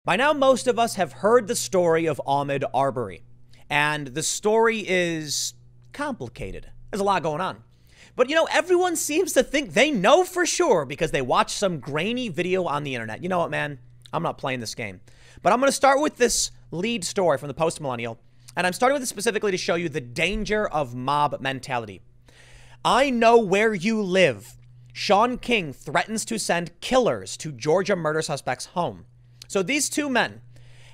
By now, most of us have heard the story of Ahmaud Arbery, and the story is complicated. There's a lot going on. But, everyone seems to think they know for sure because they watched some grainy video on the internet. You know what, man? I'm not playing this game. But I'm going to start with this lead story from the post-millennial, and I'm starting with it specifically to show you the danger of mob mentality. I know where you live. Shaun King threatens to send killers to Georgia murder suspect's home. So these two men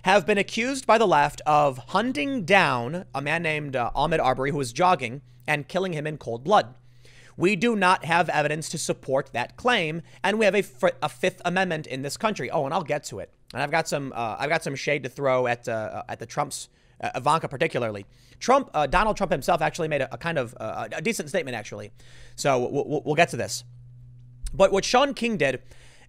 have been accused by the left of hunting down a man named Ahmaud Arbery who was jogging and killing him in cold blood. We do not have evidence to support that claim, and we have a Fifth Amendment in this country. Oh, and I'll get to it. And I've got some shade to throw at the Trumps, Ivanka particularly. Donald Trump himself actually made a kind of a decent statement, actually. So we'll get to this. But what Shaun King did,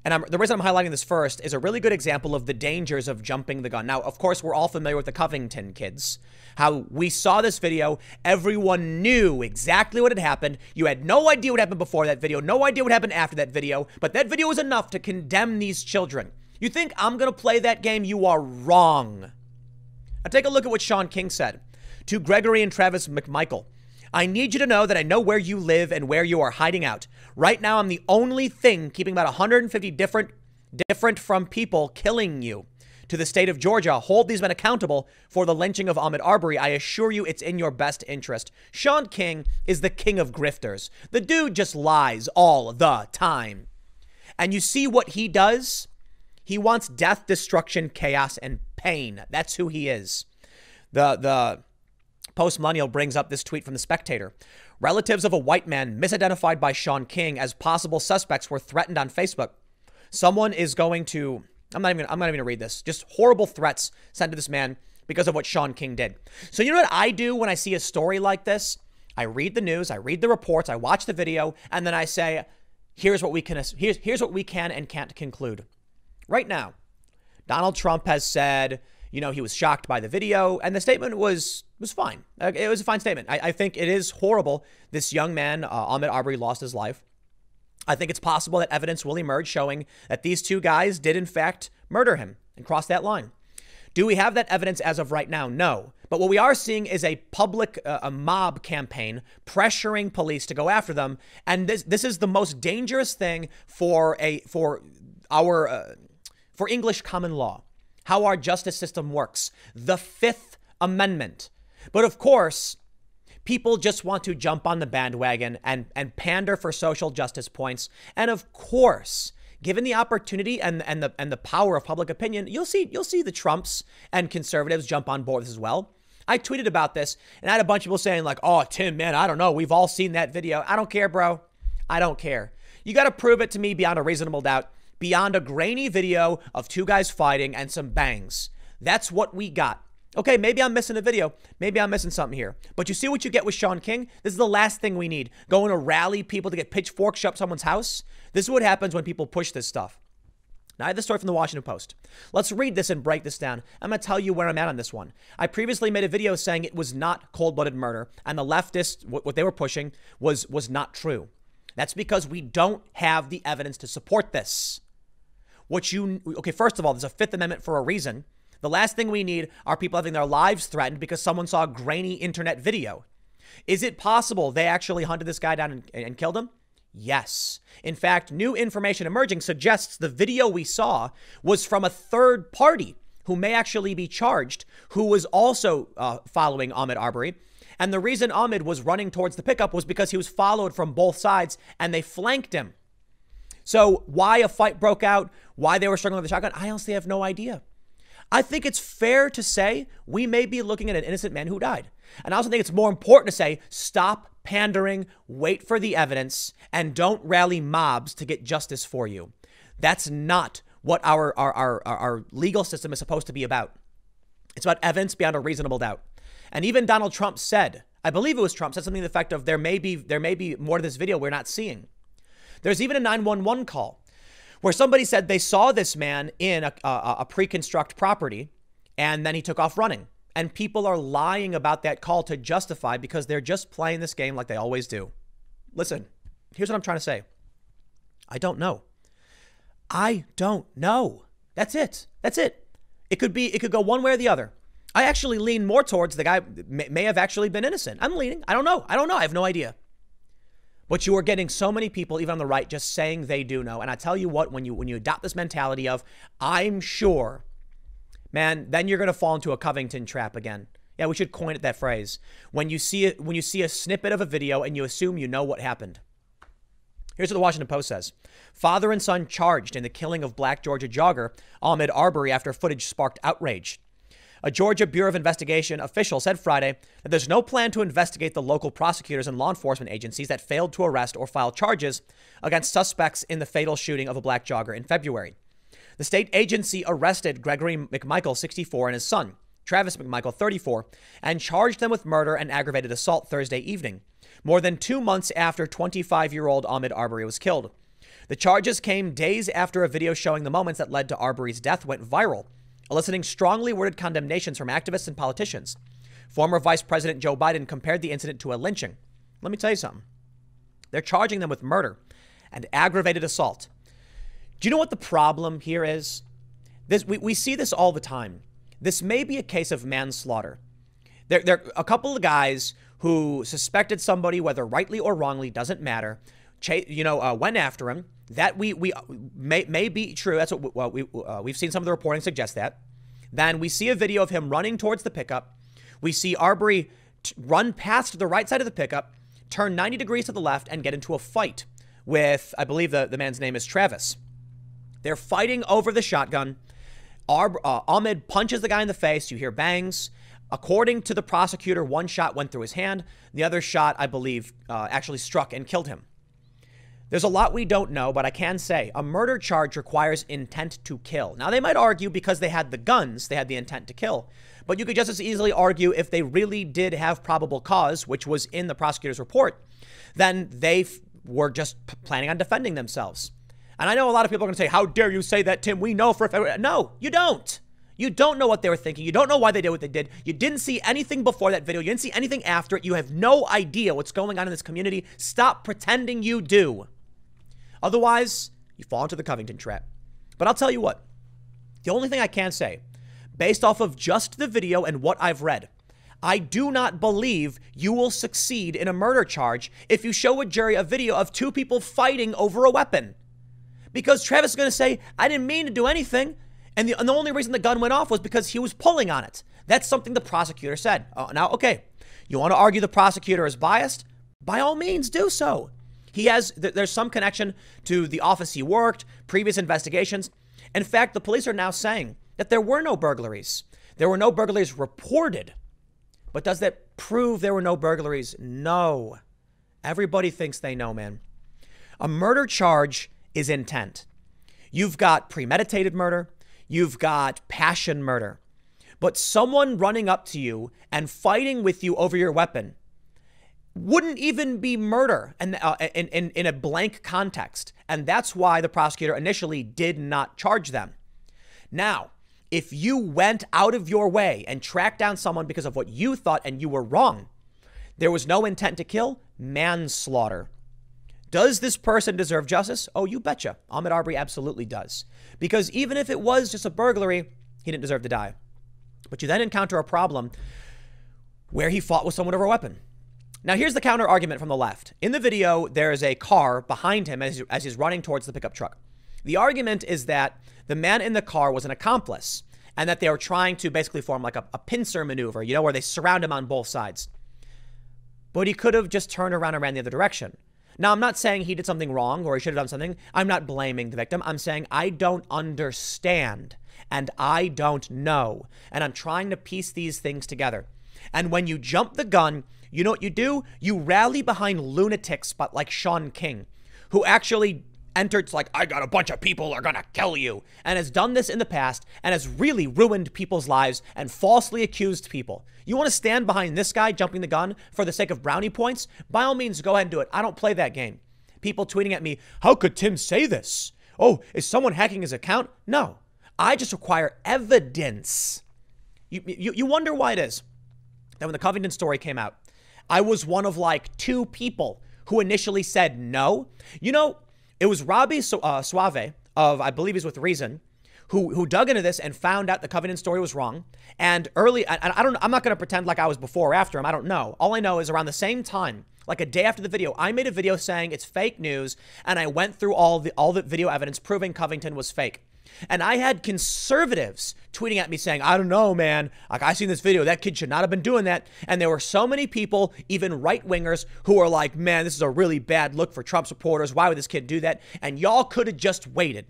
and the reason I'm highlighting this first, is a really good example of the dangers of jumping the gun. Now, of course, we're all familiar with the Covington kids. How we saw this video, everyone knew exactly what had happened. You had no idea what happened before that video, no idea what happened after that video, but that video was enough to condemn these children. You think I'm going to play that game? You are wrong. Now take a look at what Shaun King said to Gregory and Travis McMichael. I need you to know that I know where you live and where you are hiding out. Right now, I'm the only thing keeping about 150 different from people killing you. To the state of Georgia, hold these men accountable for the lynching of Ahmaud Arbery. I assure you it's in your best interest. Shaun King is the king of grifters. The dude just lies all the time. And you see what he does? He wants death, destruction, chaos, and pain. That's who he is. The post-millennial brings up this tweet from The Spectator. Relatives of a white man misidentified by Shaun King as possible suspects were threatened on Facebook. Someone is going to... I'm not even going to read this. Just horrible threats sent to this man because of what Shaun King did. So you know what I do when I see a story like this? I read the news, I read the reports, I watch the video, and then I say, here's what we can and can't conclude. Right now, Donald Trump has said, he was shocked by the video, and the statement was fine. It was a fine statement. I think it is horrible. This young man, Ahmaud Arbery, lost his life. I think it's possible that evidence will emerge showing that these two guys did, in fact, murder him and cross that line. Do we have that evidence as of right now? No. But what we are seeing is a public, a mob campaign pressuring police to go after them. And this is the most dangerous thing for English common law, how our justice system works, the Fifth Amendment. But of course, people just want to jump on the bandwagon and pander for social justice points. And of course, given the opportunity and the power of public opinion, you'll see the Trumps and conservatives jump on board as well. I tweeted about this and I had a bunch of people saying like, oh, Tim, man, I don't know. We've all seen that video. I don't care, bro. I don't care. You got to prove it to me beyond a reasonable doubt, beyond a grainy video of two guys fighting and some bangs. That's what we got. Okay, maybe I'm missing a video. Maybe I'm missing something here. But you see what you get with Shaun King? This is the last thing we need. Going to rally people to get pitchforks up someone's house. This is what happens when people push this stuff. Now, I have this story from the Washington Post. Let's read this and break this down. I'm going to tell you where I'm at on this one. I previously made a video saying it was not cold-blooded murder, and the leftists, what they were pushing was not true. That's because we don't have the evidence to support this. Okay, first of all, there's a Fifth Amendment for a reason. The last thing we need are people having their lives threatened because someone saw a grainy internet video. Is it possible they actually hunted this guy down and killed him? Yes. In fact, new information emerging suggests the video we saw was from a third party who may actually be charged, who was also following Ahmaud Arbery. And the reason Ahmaud was running towards the pickup was because he was followed from both sides and they flanked him. So why a fight broke out, why they were struggling with the shotgun, I honestly have no idea. I think it's fair to say we may be looking at an innocent man who died. And I also think it's more important to say, stop pandering, wait for the evidence, and don't rally mobs to get justice for you. That's not what our legal system is supposed to be about. It's about evidence beyond a reasonable doubt. And even Donald Trump said, I believe it was Trump, said something to the effect of there may be more to this video we're not seeing. There's even a 911 call where somebody said they saw this man in a pre-construct property and then he took off running. And people are lying about that call to justify because they're just playing this game like they always do. Listen, here's what I'm trying to say. I don't know. I don't know. That's it. That's it. It could go one way or the other. I actually lean more towards the guy may have actually been innocent. I'm leaning. I don't know. I have no idea. But you are getting so many people, even on the right, just saying they do know. And I tell you what, when you adopt this mentality of, I'm sure, man, then you're going to fall into a Covington trap again. Yeah, we should coin it that phrase. When you see a snippet of a video and you assume you know what happened. Here's what the Washington Post says. Father and son charged in the killing of Black Georgia jogger Ahmaud Arbery after footage sparked outrage. A Georgia Bureau of Investigation official said Friday that there's no plan to investigate the local prosecutors and law enforcement agencies that failed to arrest or file charges against suspects in the fatal shooting of a black jogger in February. The state agency arrested Gregory McMichael, 64, and his son, Travis McMichael, 34, and charged them with murder and aggravated assault Thursday evening, more than 2 months after 25-year-old Ahmaud Arbery was killed. The charges came days after a video showing the moments that led to Arbery's death went viral, eliciting strongly worded condemnations from activists and politicians. Former Vice President Joe Biden compared the incident to a lynching. Let me tell you something. They're charging them with murder and aggravated assault. Do you know what the problem here is? We see this all the time. This may be a case of manslaughter. There are a couple of guys who suspected somebody, whether rightly or wrongly, doesn't matter, went after him. That we may be true. That's what we've seen some of the reporting suggest that. Then we see a video of him running towards the pickup. We see Arbery run past the right side of the pickup, turn 90 degrees to the left, and get into a fight with, I believe the man's name is Travis. They're fighting over the shotgun. Ahmaud punches the guy in the face. You hear bangs. According to the prosecutor, one shot went through his hand. The other shot, I believe, actually struck and killed him. There's a lot we don't know, but I can say a murder charge requires intent to kill. Now, they might argue because they had the guns, they had the intent to kill. But you could just as easily argue if they really did have probable cause, which was in the prosecutor's report, then they were just planning on defending themselves. And I know a lot of people are going to say, how dare you say that, Tim? We know for a fact. No, you don't. You don't know what they were thinking. You don't know why they did what they did. You didn't see anything before that video. You didn't see anything after it. You have no idea what's going on in this community. Stop pretending you do. Otherwise, you fall into the Covington trap. But I'll tell you what. The only thing I can say, based off of just the video and what I've read, I do not believe you will succeed in a murder charge if you show a jury a video of two people fighting over a weapon. Because Travis is going to say, I didn't mean to do anything. And the only reason the gun went off was because he was pulling on it. That's something the prosecutor said. Now, okay, you want to argue the prosecutor is biased? By all means, do so. There's some connection to the office he worked, previous investigations. In fact, the police are now saying that there were no burglaries. There were no burglaries reported. But does that prove there were no burglaries? No. Everybody thinks they know, man. A murder charge is intent. You've got premeditated murder. You've got passion murder. But someone running up to you and fighting with you over your weapon wouldn't even be murder in a blank context. And that's why the prosecutor initially did not charge them. Now, if you went out of your way and tracked down someone because of what you thought and you were wrong, there was no intent to kill, manslaughter. Does this person deserve justice? Oh, you betcha. Ahmaud Arbery absolutely does. Because even if it was just a burglary, he didn't deserve to die. But you then encounter a problem where he fought with someone over a weapon. Now, here's the counter argument from the left. In the video, there is a car behind him as he's running towards the pickup truck. The argument is that the man in the car was an accomplice and that they were trying to basically form like a pincer maneuver, where they surround him on both sides. But he could have just turned around and ran the other direction. Now, I'm not saying he did something wrong or he should have done something. I'm not blaming the victim. I'm saying I don't understand and I don't know. And I'm trying to piece these things together. And when you jump the gun, you know what you do? You rally behind lunatics, but like Shaun King, who actually entered like, I got a bunch of people are going to kill you, and has done this in the past and has really ruined people's lives and falsely accused people. You want to stand behind this guy jumping the gun for the sake of brownie points? By all means, go ahead and do it. I don't play that game. People tweeting at me, how could Tim say this? Oh, is someone hacking his account? No, I just require evidence. You wonder why it is that when the Covington story came out, I was one of like 2 people who initially said no. It was Robbie Suave of, I believe he's with Reason, who dug into this and found out the Covington story was wrong. And I'm not going to pretend like I was before or after him. I don't know. All I know is around the same time, like a day after the video, I made a video saying it's fake news, and I went through all the video evidence proving Covington was fake. And I had conservatives tweeting at me saying, I don't know, man. Like, I seen this video. That kid should not have been doing that. And there were so many people, even right-wingers, who were like, man, this is a really bad look for Trump supporters. Why would this kid do that? And y'all could have just waited.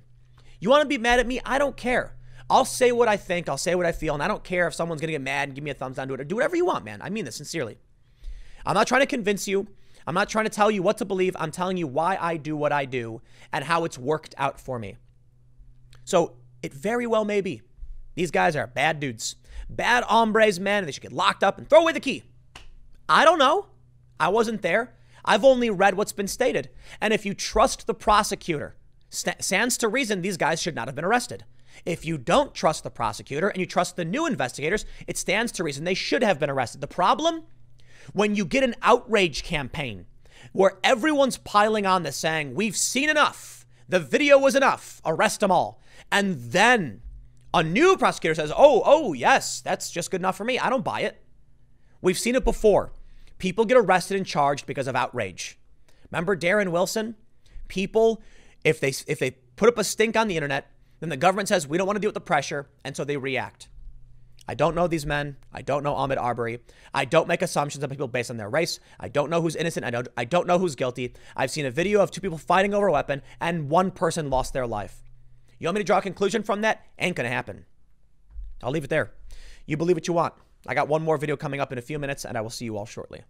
You want to be mad at me? I don't care. I'll say what I think. I'll say what I feel. And I don't care if someone's going to get mad and give me a thumbs down to it, or do whatever you want, man. I mean this sincerely. I'm not trying to convince you. I'm not trying to tell you what to believe. I'm telling you why I do what I do and how it's worked out for me. So it very well may be these guys are bad dudes, bad hombres, man, and they should get locked up and throw away the key. I don't know. I wasn't there. I've only read what's been stated. And if you trust the prosecutor, stands to reason these guys should not have been arrested. If you don't trust the prosecutor and you trust the new investigators, it stands to reason they should have been arrested. The problem, when you get an outrage campaign where everyone's piling on this saying, we've seen enough, the video was enough, arrest them all. And then a new prosecutor says, oh, yes, that's just good enough for me. I don't buy it. We've seen it before. People get arrested and charged because of outrage. Remember Darren Wilson? People, if they put up a stink on the internet, then the government says, we don't want to deal with the pressure. And so they react. I don't know these men. I don't know Ahmaud Arbery. I don't make assumptions on people based on their race. I don't know who's innocent. I don't know who's guilty. I've seen a video of two people fighting over a weapon and one person lost their life. You want me to draw a conclusion from that? Ain't gonna happen. I'll leave it there. You believe what you want. I got one more video coming up in a few minutes, and I will see you all shortly.